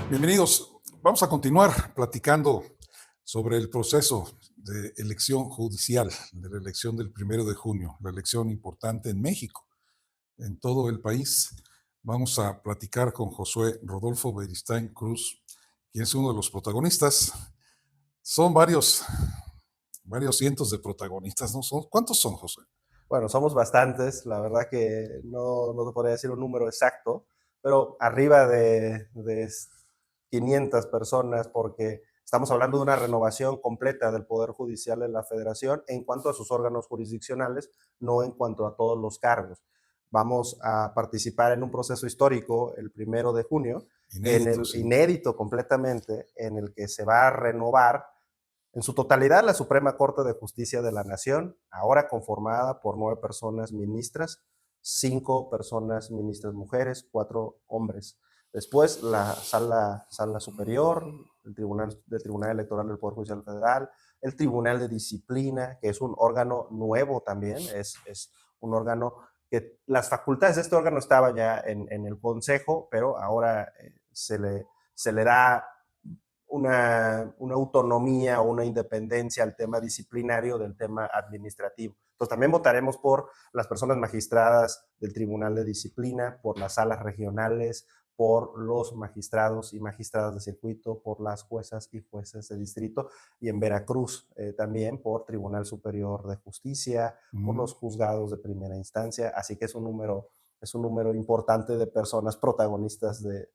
Bienvenidos. Vamos a continuar platicando sobre el proceso de elección judicial, de la elección del 1 de junio, la elección importante en México, en todo el país. Vamos a platicar con Josué Rodolfo Beristain Cruz, quien es uno de los protagonistas. Son varios cientos de protagonistas, ¿no? ¿Cuántos son, Josué? Bueno, somos bastantes, la verdad que no te podría decir un número exacto, pero arriba de 500 personas, porque estamos hablando de una renovación completa del Poder Judicial de la Federación en cuanto a sus órganos jurisdiccionales, no en cuanto a todos los cargos. Vamos a participar en un proceso histórico el 1 de junio, Inédito, sí. inédito completamente, en el que se va a renovar en su totalidad la Suprema Corte de Justicia de la Nación, ahora conformada por 9 personas ministras, 5 personas ministras mujeres, 4 hombres. Después la sala superior, el Tribunal Electoral del Poder Judicial Federal, el Tribunal de Disciplina, que es un órgano nuevo también, es un órgano que las facultades de este órgano estaban ya en el Consejo, pero ahora se le da una autonomía o una independencia al tema disciplinario del tema administrativo. Entonces también votaremos por las personas magistradas del Tribunal de Disciplina, por las salas regionales, por los magistrados y magistradas de circuito, por las juezas y jueces de distrito, y en Veracruz también por Tribunal Superior de Justicia, por los juzgados de primera instancia, así que es un número importante de personas protagonistas de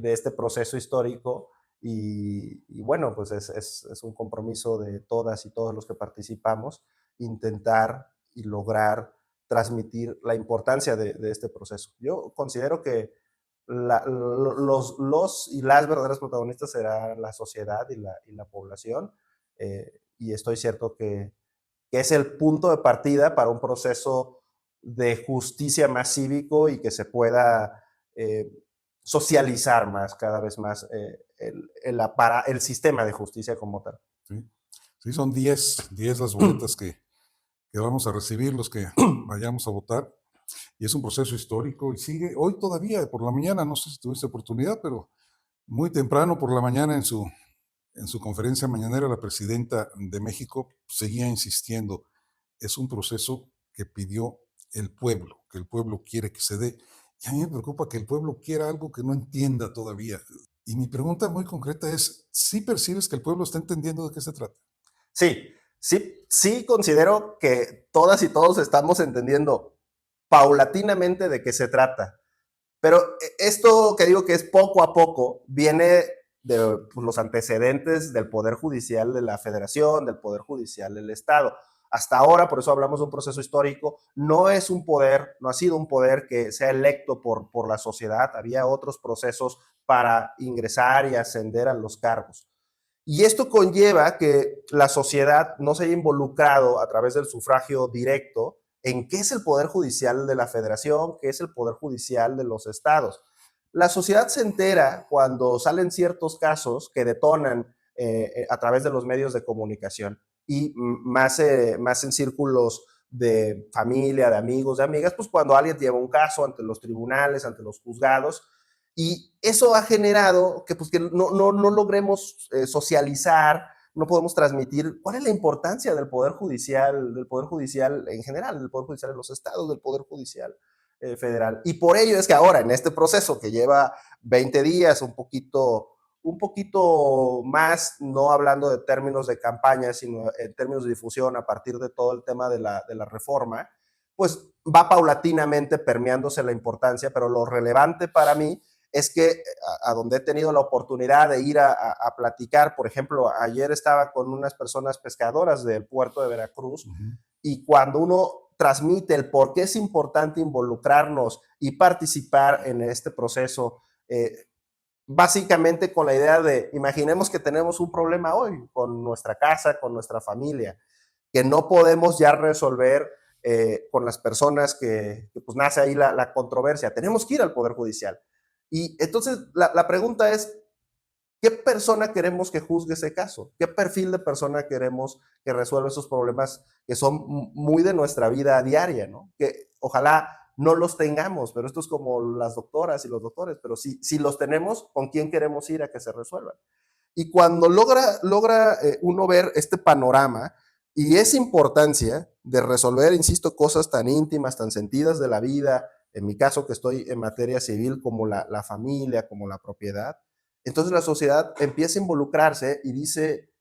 este proceso histórico y bueno, pues es un compromiso de todas y todos los que participamos intentar y lograr transmitir la importancia de este proceso. Yo considero que los y las verdaderas protagonistas serán la sociedad y la población, y estoy cierto que es el punto de partida para un proceso de justicia más cívico y que se pueda socializar más, cada vez más, el sistema de justicia como tal. Sí, sí, son 10 las boletas que vamos a recibir los que vayamos a votar. Y es un proceso histórico y sigue hoy todavía por la mañana, no sé si tuviste oportunidad, pero muy temprano por la mañana en su conferencia mañanera la presidenta de México seguía insistiendo, es un proceso que pidió el pueblo, que el pueblo quiere que se dé. Y a mí me preocupa que el pueblo quiera algo que no entienda todavía. Y mi pregunta muy concreta es, ¿sí percibes que el pueblo está entendiendo de qué se trata? Sí considero que todas y todos estamos entendiendo paulatinamente de qué se trata. Pero esto que digo que es poco a poco viene de pues, los antecedentes del Poder Judicial de la Federación, del Poder Judicial del Estado. Hasta ahora, por eso hablamos de un proceso histórico, no es un poder, no ha sido un poder que sea electo por la sociedad, había otros procesos para ingresar y ascender a los cargos. Y esto conlleva que la sociedad no se haya involucrado a través del sufragio directo en qué es el Poder Judicial de la Federación, qué es el Poder Judicial de los estados. La sociedad se entera cuando salen ciertos casos que detonan a través de los medios de comunicación y más en círculos de familia, de amigos, de amigas, pues cuando alguien lleva un caso ante los tribunales, ante los juzgados, y eso ha generado que, pues, que no logremos socializar, no podemos transmitir cuál es la importancia del Poder Judicial en general, del Poder Judicial de los estados, del Poder Judicial federal. Y por ello es que ahora, en este proceso que lleva 20 días, un poquito más, no hablando de términos de campaña, sino en términos de difusión a partir de todo el tema de la reforma, pues va paulatinamente permeándose la importancia, pero lo relevante para mí es que a donde he tenido la oportunidad de ir a platicar, por ejemplo, ayer estaba con unas personas pescadoras del puerto de Veracruz, y cuando uno transmite el por qué es importante involucrarnos y participar en este proceso, básicamente con la idea de, imaginemos que tenemos un problema hoy con nuestra casa, con nuestra familia, que no podemos ya resolver con las personas que pues nace ahí la controversia. Tenemos que ir al Poder Judicial. Y entonces la pregunta es, ¿qué persona queremos que juzgue ese caso? ¿Qué perfil de persona queremos que resuelva esos problemas que son muy de nuestra vida diaria, ¿no? Que ojalá no los tengamos, pero esto es como las doctoras y los doctores, pero si los tenemos, ¿con quién queremos ir a que se resuelvan? Y cuando logra uno ver este panorama y esa importancia de resolver, insisto, cosas tan íntimas, tan sentidas de la vida, en mi caso que estoy en materia civil, como la familia, como la propiedad, entonces la sociedad empieza a involucrarse y dice,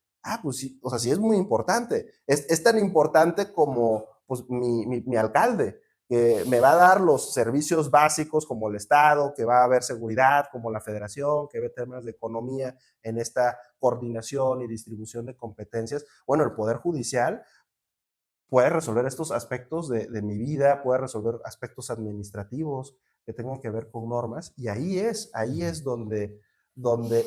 pues sí, o sea, sí es muy importante. Es tan importante como pues, mi alcalde, que me va a dar los servicios básicos como el Estado, que va a haber seguridad como la Federación, que ve temas de economía en esta coordinación y distribución de competencias. Bueno, el Poder Judicial puede resolver estos aspectos de mi vida, puede resolver aspectos administrativos que tengan que ver con normas, y ahí es donde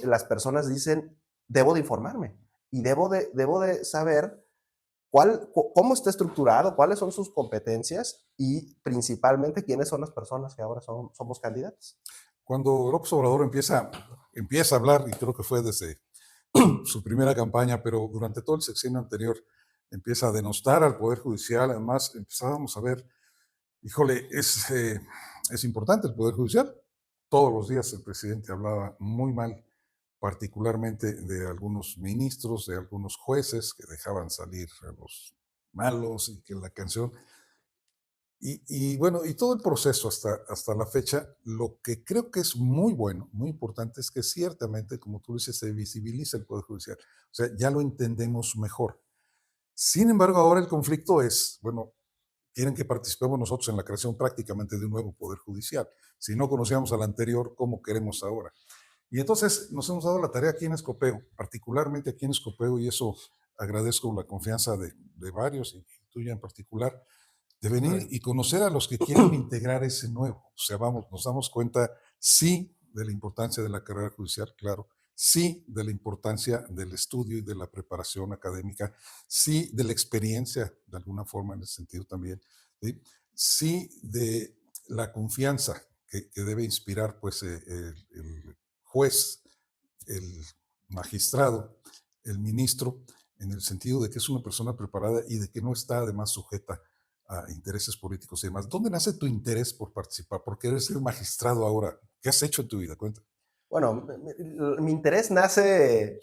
las personas dicen, debo de informarme y debo de saber cómo está estructurado, cuáles son sus competencias y principalmente quiénes son las personas que ahora somos candidatos. Cuando López Obrador empieza a hablar, y creo que fue desde su primera campaña, pero durante todo el sexenio anterior, empieza a denostar al Poder Judicial. Además, empezábamos a ver, híjole, es importante el Poder Judicial. Todos los días el presidente hablaba muy mal, particularmente de algunos ministros, de algunos jueces que dejaban salir a los malos y que la canción. Y bueno, y todo el proceso hasta la fecha, lo que creo que es muy bueno, muy importante, es que ciertamente, como tú dices, se visibiliza el Poder Judicial. O sea, ya lo entendemos mejor. Sin embargo, ahora el conflicto es, bueno, quieren que participemos nosotros en la creación prácticamente de un nuevo Poder Judicial. Si no conocíamos al anterior, ¿cómo queremos ahora? Y entonces nos hemos dado la tarea aquí en Escopeo, particularmente aquí en Escopeo, y eso agradezco la confianza de varios, y tuya en particular, de venir y conocer a los que quieren integrar ese nuevo. O sea, vamos, nos damos cuenta, sí, de la importancia de la carrera judicial, claro, sí, de la importancia del estudio y de la preparación académica, sí, de la experiencia, de alguna forma, en ese sentido también, sí, sí de la confianza que debe inspirar, pues, el juez, el magistrado, el ministro, en el sentido de que es una persona preparada y de que no está además sujeta a intereses políticos y demás. ¿Dónde nace tu interés por participar? ¿Por querer ser magistrado ahora? ¿Qué has hecho en tu vida? Cuenta. Bueno, mi interés nace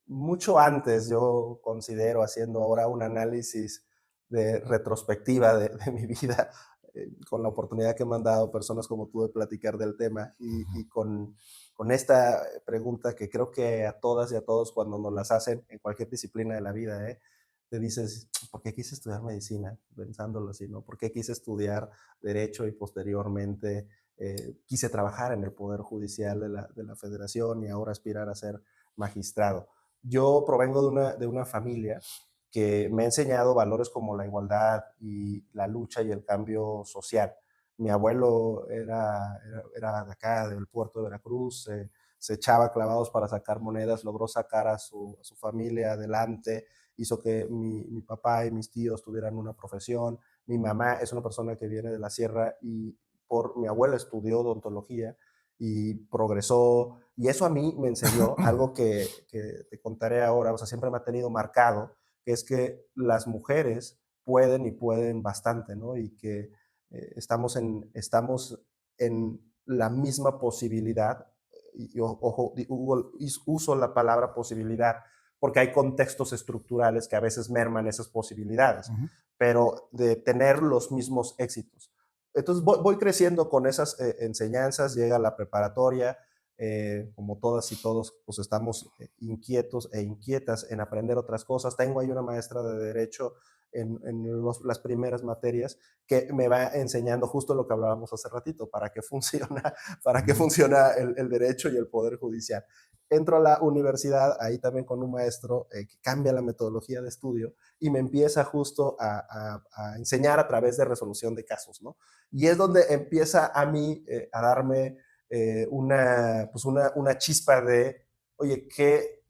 mucho antes, yo considero, haciendo ahora un análisis de retrospectiva de mi vida, con la oportunidad que me han dado personas como tú de platicar del tema y con esta pregunta que creo que a todas y a todos cuando nos las hacen en cualquier disciplina de la vida, te dices, ¿por qué quise estudiar medicina? Pensándolo así, ¿no? ¿Por qué quise estudiar derecho y posteriormente quise trabajar en el Poder Judicial de la Federación y ahora aspirar a ser magistrado? Yo provengo de una familia que me ha enseñado valores como la igualdad y la lucha y el cambio social. Mi abuelo era de acá, del puerto de Veracruz, se echaba clavados para sacar monedas, logró sacar a su familia adelante, hizo que mi papá y mis tíos tuvieran una profesión. Mi mamá es una persona que viene de la sierra y por mi abuela estudió odontología y progresó, y eso a mí me enseñó algo que te contaré ahora, o sea, siempre me ha tenido marcado, que es que las mujeres pueden y pueden bastante, ¿no? Y que estamos en la misma posibilidad, y ojo, uso la palabra posibilidad, porque hay contextos estructurales que a veces merman esas posibilidades, Ujú. pero de tener los mismos éxitos. Entonces voy creciendo con esas enseñanzas, llega la preparatoria, como todas y todos, pues estamos inquietos e inquietas en aprender otras cosas. Tengo ahí una maestra de Derecho en las primeras materias que me va enseñando justo lo que hablábamos hace ratito, para qué funciona el derecho y el Poder Judicial. Entro a la universidad, ahí también con un maestro que cambia la metodología de estudio y me empieza justo a enseñar a través de resolución de casos, ¿no? Y es donde empieza a mí a darme una chispa de, oye, qué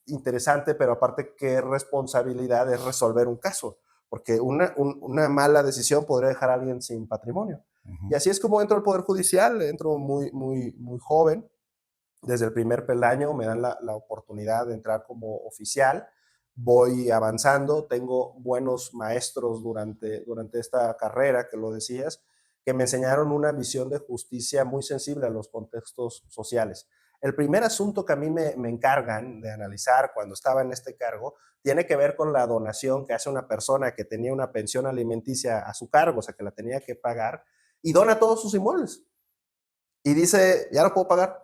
interesante, pero aparte qué responsabilidad es resolver un caso, porque una mala decisión podría dejar a alguien sin patrimonio. Y Ujú. así es como entro al Poder Judicial, entro muy, muy, muy joven, desde el primer peldaño me dan la oportunidad de entrar como oficial, voy avanzando, tengo buenos maestros durante esta carrera, que lo decías, que me enseñaron una visión de justicia muy sensible a los contextos sociales. El primer asunto que a mí me encargan de analizar cuando estaba en este cargo tiene que ver con la donación que hace una persona que tenía una pensión alimenticia a su cargo, o sea, que la tenía que pagar, y dona todos sus inmuebles. Y dice, ya no puedo pagar.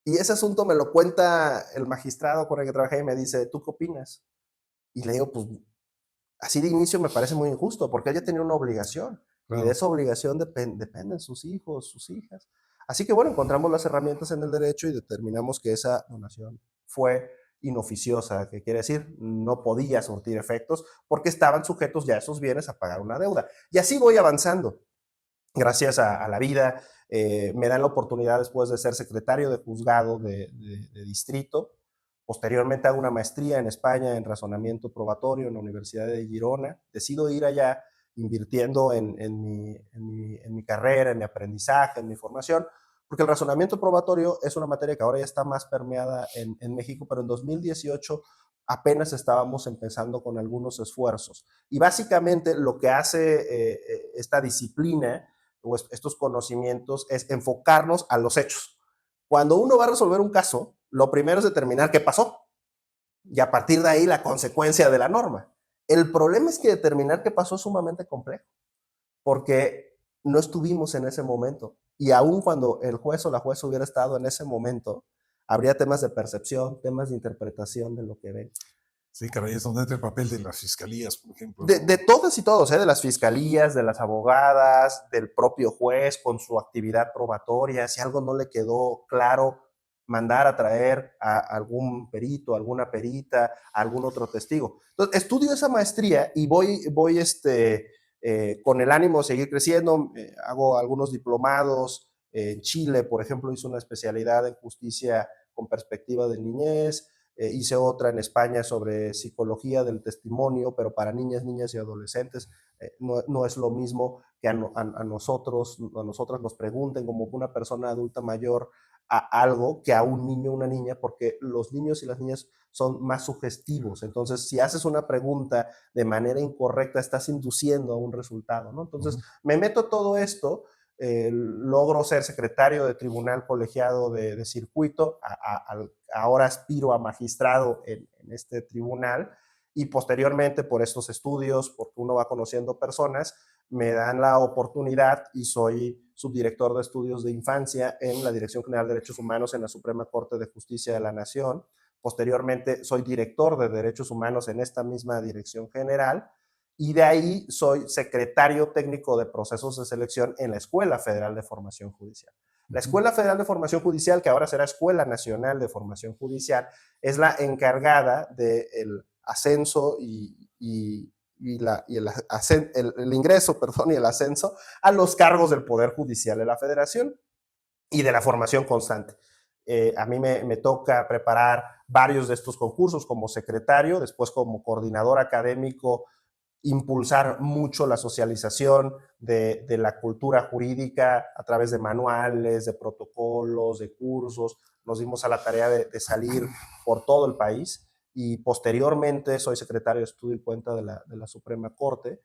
Y ese asunto me lo cuenta el magistrado con el que trabajé y me dice, ¿tú qué opinas? Y le digo, pues así de inicio me parece muy injusto, porque ella tenía una obligación, y de Claro. esa obligación dependen sus hijos, sus hijas. Así que bueno, encontramos las herramientas en el derecho y determinamos que esa donación fue inoficiosa, que quiere decir no podía surtir efectos porque estaban sujetos ya esos bienes a pagar una deuda. Y así voy avanzando. Gracias a la vida, me dan la oportunidad después de ser secretario de juzgado de distrito. Posteriormente hago una maestría en España en razonamiento probatorio en la Universidad de Girona. Decido ir allá invirtiendo en mi carrera, en mi aprendizaje, en mi formación, porque el razonamiento probatorio es una materia que ahora ya está más permeada en México, pero en 2018 apenas estábamos empezando con algunos esfuerzos. Y básicamente lo que hace esta disciplina o estos conocimientos es enfocarnos a los hechos. Cuando uno va a resolver un caso, lo primero es determinar qué pasó y a partir de ahí la consecuencia de la norma. El problema es que determinar qué pasó es sumamente complejo porque no estuvimos en ese momento y aun cuando el juez o la jueza hubiera estado en ese momento, habría temas de percepción, temas de interpretación de lo que ven. Sí, caray, es donde entra el papel de las fiscalías, por ejemplo, De, ¿no? de todas y todos, de las fiscalías, de las abogadas, del propio juez con su actividad probatoria, si algo no le quedó claro, mandar a traer a algún perito, alguna perita, a algún otro testigo. Entonces, estudio esa maestría y voy con el ánimo de seguir creciendo, hago algunos diplomados, en Chile, por ejemplo, hice una especialidad en justicia con perspectiva de niñez, hice otra en España sobre psicología del testimonio, pero para niñas, niñas y adolescentes. No es lo mismo que a nosotras nos pregunten como una persona adulta mayor a algo que a un niño o una niña, porque los niños y las niñas son más sugestivos. Entonces, si haces una pregunta de manera incorrecta, estás induciendo a un resultado, ¿no? Entonces, me meto todo esto, logro ser secretario de tribunal colegiado de circuito, ahora aspiro a magistrado en este tribunal y posteriormente por estos estudios, porque uno va conociendo personas, me dan la oportunidad y soy subdirector de estudios de infancia en la Dirección General de Derechos Humanos en la Suprema Corte de Justicia de la Nación. Posteriormente soy director de Derechos Humanos en esta misma Dirección General y de ahí soy secretario técnico de procesos de selección en la Escuela Federal de Formación Judicial. La Escuela Federal de Formación Judicial, que ahora será Escuela Nacional de Formación Judicial, es la encargada del ascenso el ingreso, perdón, y el ascenso a los cargos del Poder Judicial de la Federación y de la formación constante. A mí me toca preparar varios de estos concursos como secretario, después como coordinador académico, impulsar mucho la socialización de la cultura jurídica a través de manuales, de protocolos, de cursos. Nos dimos a la tarea de salir por todo el país y posteriormente soy secretario de Estudio y Cuenta de la Suprema Corte,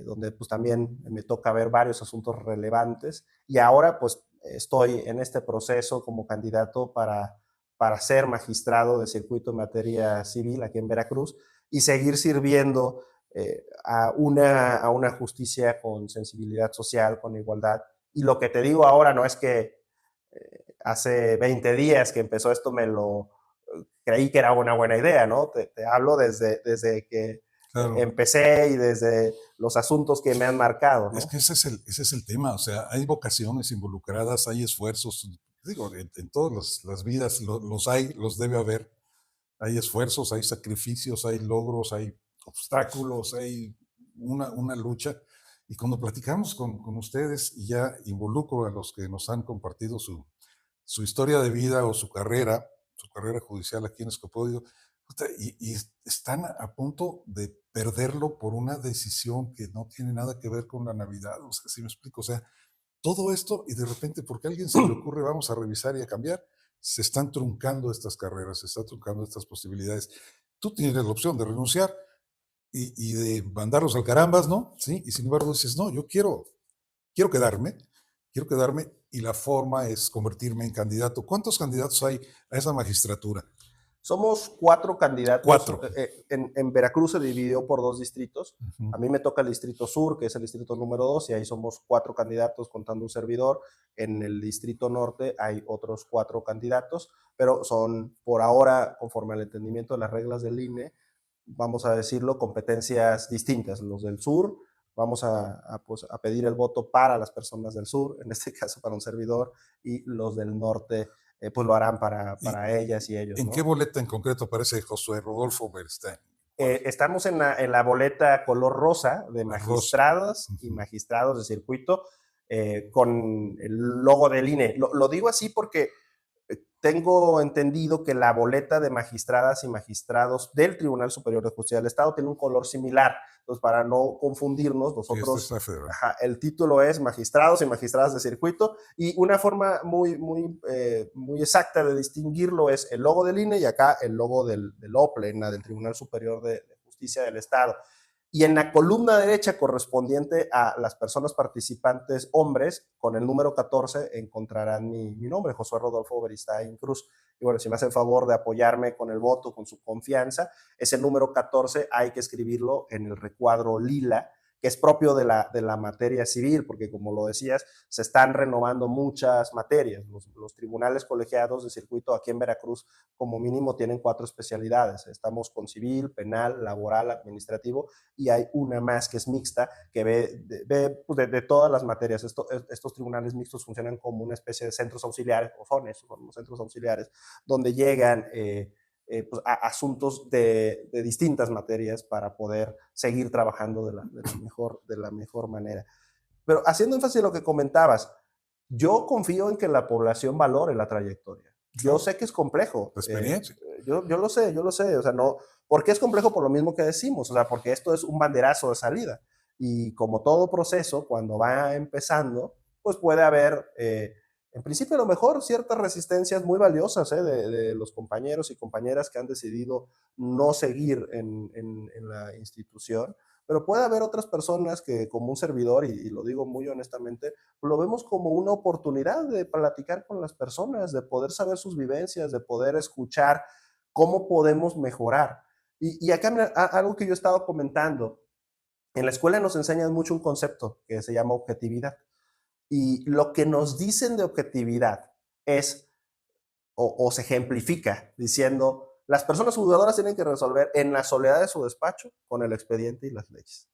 donde pues también me toca ver varios asuntos relevantes y ahora pues estoy en este proceso como candidato para ser magistrado de circuito en materia civil aquí en Veracruz y seguir sirviendo a una justicia con sensibilidad social, con igualdad. Y lo que te digo ahora no es que hace 20 días que empezó esto me lo creí que era una buena idea, ¿no? Te hablo desde que Claro. empecé y desde los asuntos que me han marcado, Es ¿no? que ese es el tema, o sea, hay vocaciones involucradas, hay esfuerzos, digo, en todas las vidas los hay, los debe haber. Hay esfuerzos, hay sacrificios, hay logros, hay obstáculos, hay una lucha. Y cuando platicamos con ustedes, y ya involucro a los que nos han compartido su historia de vida o su carrera judicial aquí en Escopodio, y están a punto de perderlo por una decisión que no tiene nada que ver con la Navidad, o sea, si me explico, o sea, todo esto y de repente porque a alguien se le ocurre vamos a revisar y a cambiar, se están truncando estas carreras, se están truncando estas posibilidades. Tú tienes la opción de renunciar y de mandarlos al carambas, ¿no? Sí, y sin embargo dices, no, yo quiero quiero quedarme, quiero quedarme y la forma es convertirme en candidato. ¿Cuántos candidatos hay a esa magistratura? Somos 4 candidatos. 4. En Veracruz se dividió por 2 distritos. Ujú. A mí me toca el distrito sur, que es el distrito número 2, y ahí somos 4 candidatos contando un servidor. En el distrito norte hay otros 4 candidatos, pero son por ahora, conforme al entendimiento de las reglas del INE, vamos a decirlo, competencias distintas. Los del sur, vamos pues, a pedir el voto para las personas del sur, en este caso para un servidor, y los del norte pues lo harán ¿Y para ellas y ellos, en qué ¿no? boleta en concreto aparece Josué Rodolfo Berstein? ¿Cuál? Estamos en la boleta color rosa de La rosa. magistradas y Ujú. magistrados de circuito con el logo del INE. Lo digo así porque tengo entendido que la boleta de magistradas y magistrados del Tribunal Superior de Justicia del Estado tiene un color similar. Entonces, para no confundirnos, Sí, este es nosotros, la federal. ajá, el título es magistrados y magistradas de circuito, y una forma muy exacta de distinguirlo es el logo del INE y acá el logo del OPLENA, del Tribunal Superior de Justicia del Estado. Y en la columna derecha correspondiente a las personas participantes hombres, con el número 14 encontrarán mi nombre, Josué Rodolfo Beristain Cruz. Y bueno, si me hacen favor de apoyarme con el voto, con su confianza, ese número 14 hay que escribirlo en el recuadro lila, que es propio de la materia civil, porque como lo decías, se están renovando muchas materias. Los tribunales colegiados de circuito aquí en Veracruz, como mínimo, tienen 4 especialidades. Estamos con civil, penal, laboral, administrativo, y hay una más que es mixta, que ve pues, de todas las materias. Estos tribunales mixtos funcionan como una especie de centros auxiliares, o son eso, son los centros auxiliares, donde llegan pues, a asuntos de distintas materias para poder seguir trabajando de la mejor manera. Pero haciendo énfasis en lo que comentabas, yo confío en que la población valore la trayectoria. Yo Claro, sé que es complejo, la experiencia. yo lo sé, o sea, no, ¿por qué es complejo? Por lo mismo que decimos, o sea, porque esto es un banderazo de salida. Y como todo proceso, cuando va empezando, pues puede haber, en principio, a lo mejor ciertas resistencias muy valiosas de los compañeros y compañeras que han decidido no seguir en la institución, pero puede haber otras personas que, como un servidor, y lo digo muy honestamente, lo vemos como una oportunidad de platicar con las personas, de poder saber sus vivencias, de poder escuchar cómo podemos mejorar. Y acá algo que yo he estado comentando, en la escuela nos enseñan mucho un concepto que se llama objetividad. Y lo que nos dicen de objetividad es, o se ejemplifica diciendo, las personas juzgadoras tienen que resolver en la soledad de su despacho con el expediente y las leyes.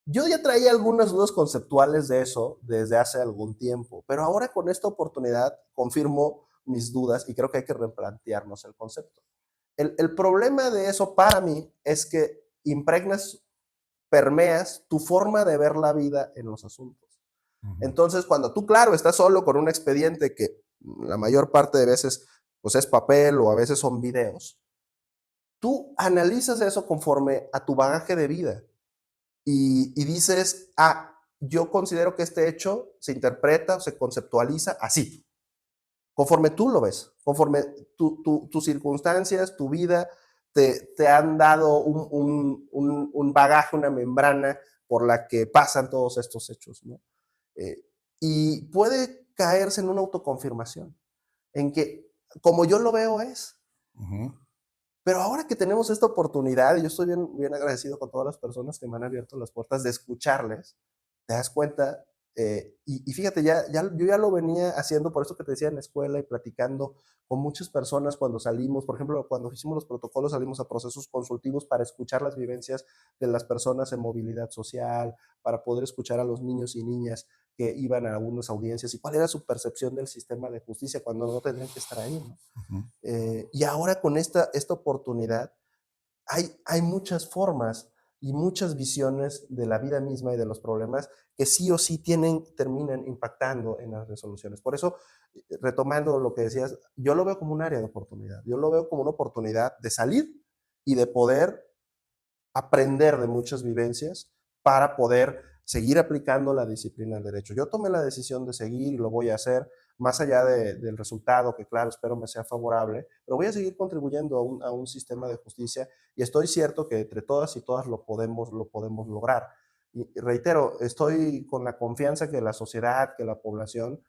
Yo ya traía algunas dudas conceptuales de eso desde hace algún tiempo, pero ahora con esta oportunidad confirmo mis dudas y creo que hay que replantearnos el concepto. El problema de eso para mí es que impregnas, permeas tu forma de ver la vida en los asuntos. Ujú. Entonces, cuando tú, claro, estás solo con un expediente que la mayor parte de veces pues es papel o a veces son videos, tú analizas eso conforme a tu bagaje de vida y dices, yo considero que este hecho se interpreta o se conceptualiza así, conforme tú lo ves, conforme tus circunstancias, tu vida te han dado un bagaje, una membrana por la que pasan todos estos hechos, ¿no? Eh, y puede caerse en una autoconfirmación, en que como yo lo veo es, Ujú. pero ahora que tenemos esta oportunidad, y yo estoy bien agradecido con todas las personas que me han abierto las puertas de escucharles, te das cuenta, y fíjate, yo ya lo venía haciendo, por eso que te decía en la escuela y platicando con muchas personas cuando salimos, por ejemplo, cuando hicimos los protocolos, salimos a procesos consultivos para escuchar las vivencias de las personas en movilidad social, para poder escuchar a los niños y niñas que iban a algunas audiencias y cuál era su percepción del sistema de justicia cuando no tendrían que estar ahí, ¿no? Ujú. Y ahora con esta oportunidad hay muchas formas y muchas visiones de la vida misma y de los problemas que sí o sí terminan impactando en las resoluciones. Por eso, retomando lo que decías, yo lo veo como un área de oportunidad. Yo lo veo como una oportunidad de salir y de poder aprender de muchas vivencias para poder seguir aplicando la disciplina del derecho. Yo tomé la decisión de seguir y lo voy a hacer más allá del resultado, que claro, espero me sea favorable, pero voy a seguir contribuyendo a un sistema de justicia y estoy cierto que entre todas y todas lo podemos lograr. Y reitero, estoy con la confianza que la sociedad, que la población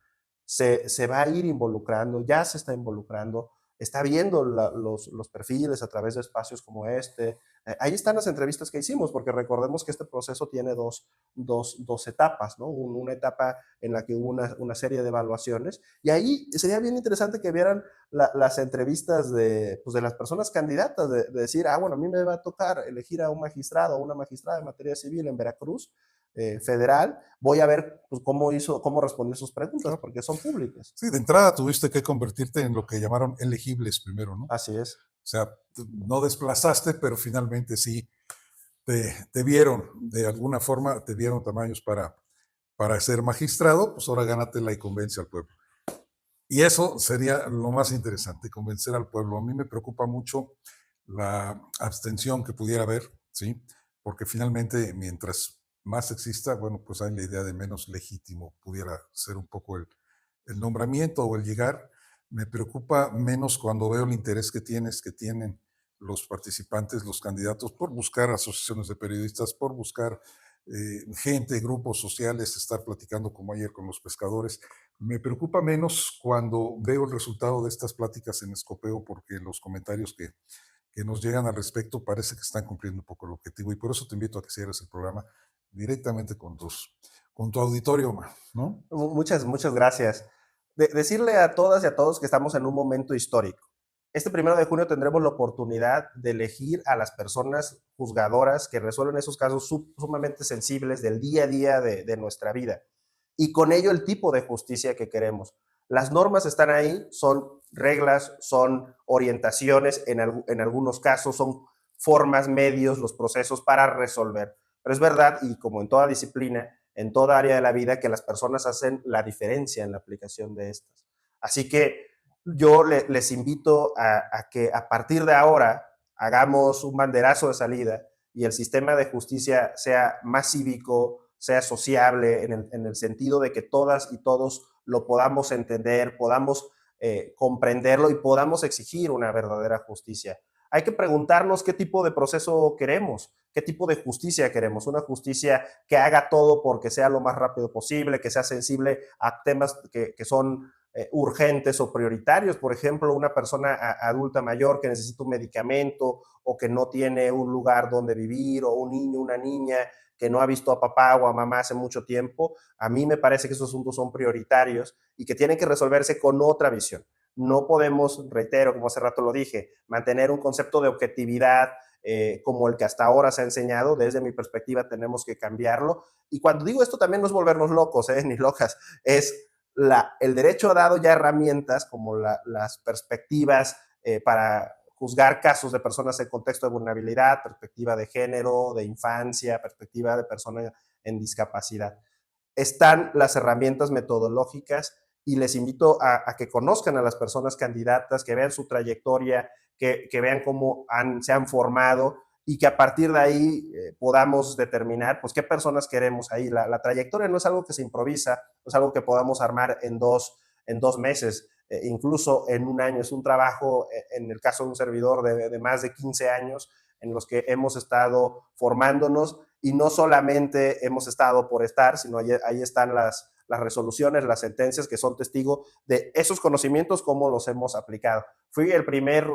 se va a ir involucrando, ya se está involucrando, está viendo los perfiles a través de espacios como este. Ahí están las entrevistas que hicimos, porque recordemos que este proceso tiene dos etapas, ¿no? Una etapa en la que hubo una serie de evaluaciones, y ahí sería bien interesante que vieran las entrevistas pues de las personas candidatas, de decir, bueno, a mí me va a tocar elegir a un magistrado o una magistrada de materia civil en Veracruz, federal, voy a ver pues, cómo respondió sus preguntas, Claro. porque son públicas. Sí, de entrada tuviste que convertirte en lo que llamaron elegibles primero, ¿no? O Así es. sea, no desplazaste, pero finalmente sí te vieron, de alguna forma, te dieron tamaños para ser magistrado, pues ahora gánatela y convence al pueblo. Y eso sería lo más interesante, convencer al pueblo. A mí me preocupa mucho la abstención que pudiera haber, ¿sí? Porque finalmente, mientras más exista, bueno, pues hay la idea de menos legítimo pudiera ser un poco el nombramiento o el llegar. Me preocupa menos cuando veo el interés que tienen los participantes, los candidatos, por buscar asociaciones de periodistas, por buscar gente, grupos sociales, estar platicando como ayer con los pescadores. Me preocupa menos cuando veo el resultado de estas pláticas en Escopeo, porque los comentarios que nos llegan al respecto parece que están cumpliendo un poco el objetivo, y por eso te invito a que cierres el programa directamente con tu auditorio, ¿no? Muchas gracias. Decirle a todas y a todos que estamos en un momento histórico. Este 1 de junio tendremos la oportunidad de elegir a las personas juzgadoras que resuelven esos casos sumamente sensibles del día a día de nuestra vida. Y con ello el tipo de justicia que queremos. Las normas están ahí, son reglas, son orientaciones, en algunos casos son formas, medios, los procesos para resolver. Pero es verdad, y como en toda disciplina, en toda área de la vida, que las personas hacen la diferencia en la aplicación de estas. Así que yo les invito a que a partir de ahora hagamos un banderazo de salida y el sistema de justicia sea más cívico, sea sociable, en el sentido de que todas y todos lo podamos entender, podamos comprenderlo y podamos exigir una verdadera justicia. Hay que preguntarnos qué tipo de proceso queremos, qué tipo de justicia queremos. Una justicia que haga todo porque sea lo más rápido posible, que sea sensible a temas que son urgentes o prioritarios. Por ejemplo, una persona adulta mayor que necesita un medicamento o que no tiene un lugar donde vivir, o un niño, una niña que no ha visto a papá o a mamá hace mucho tiempo. A mí me parece que esos asuntos son prioritarios y que tienen que resolverse con otra visión. No podemos, reitero, como hace rato lo dije, mantener un concepto de objetividad como el que hasta ahora se ha enseñado. Desde mi perspectiva tenemos que cambiarlo. Y cuando digo esto también no es volvernos locos, ni locas, es el derecho ha dado ya herramientas como las perspectivas para juzgar casos de personas en contexto de vulnerabilidad, perspectiva de género, de infancia, perspectiva de persona en discapacidad. Están las herramientas metodológicas y les invito a que conozcan a las personas candidatas, que vean su trayectoria, que vean cómo se han formado y que a partir de ahí podamos determinar pues qué personas queremos ahí. La trayectoria no es algo que se improvisa, no es algo que podamos armar en dos meses, incluso en un año. Es un trabajo, en el caso de un servidor, de más de 15 años en los que hemos estado formándonos, y no solamente hemos estado por estar, sino ahí están las resoluciones, las sentencias que son testigo de esos conocimientos, cómo los hemos aplicado. Fui el primer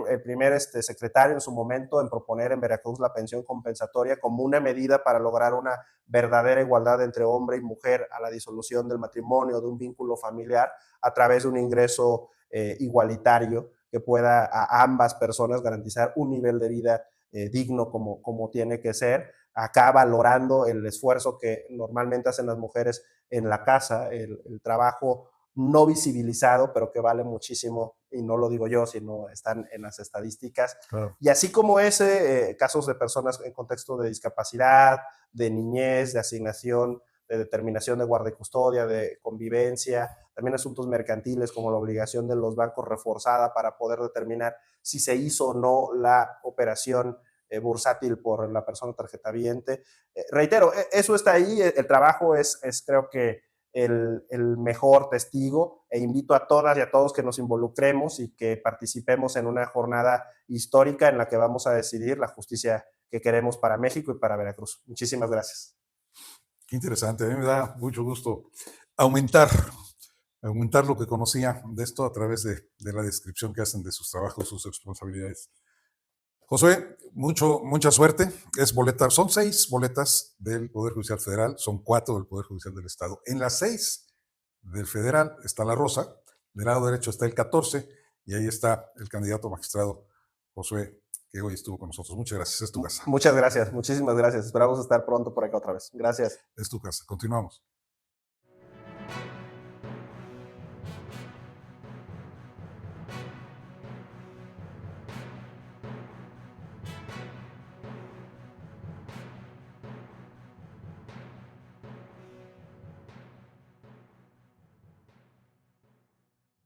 secretario en su momento en proponer en Veracruz la pensión compensatoria como una medida para lograr una verdadera igualdad entre hombre y mujer a la disolución del matrimonio, de un vínculo familiar, a través de un ingreso igualitario que pueda a ambas personas garantizar un nivel de vida digno como tiene que ser, acá valorando el esfuerzo que normalmente hacen las mujeres en la casa, el trabajo no visibilizado, pero que vale muchísimo, y no lo digo yo, sino están en las estadísticas. Claro. Y así como ese, casos de personas en contexto de discapacidad, de niñez, de asignación, de determinación de guarda y custodia, de convivencia, también asuntos mercantiles como la obligación de los bancos reforzada para poder determinar si se hizo o no la operación bursátil por la persona tarjetaviente. Reitero, eso está ahí, el trabajo es creo que el mejor testigo, e invito a todas y a todos que nos involucremos y que participemos en una jornada histórica en la que vamos a decidir la justicia que queremos para México y para Veracruz. Muchísimas gracias. Qué interesante. A mí me da mucho gusto aumentar, aumentar lo que conocía de esto a través de la descripción que hacen de sus trabajos, sus responsabilidades. Josué, mucha suerte. Es boleta, son 6 boletas del Poder Judicial Federal, son 4 del Poder Judicial del Estado. En las 6 del Federal está la rosa, del lado derecho está el 14 y ahí está el candidato magistrado Josué, que hoy estuvo con nosotros. Muchas gracias, es tu casa. Muchas gracias, muchísimas gracias. Esperamos estar pronto por acá otra vez. Gracias. Es tu casa. Continuamos.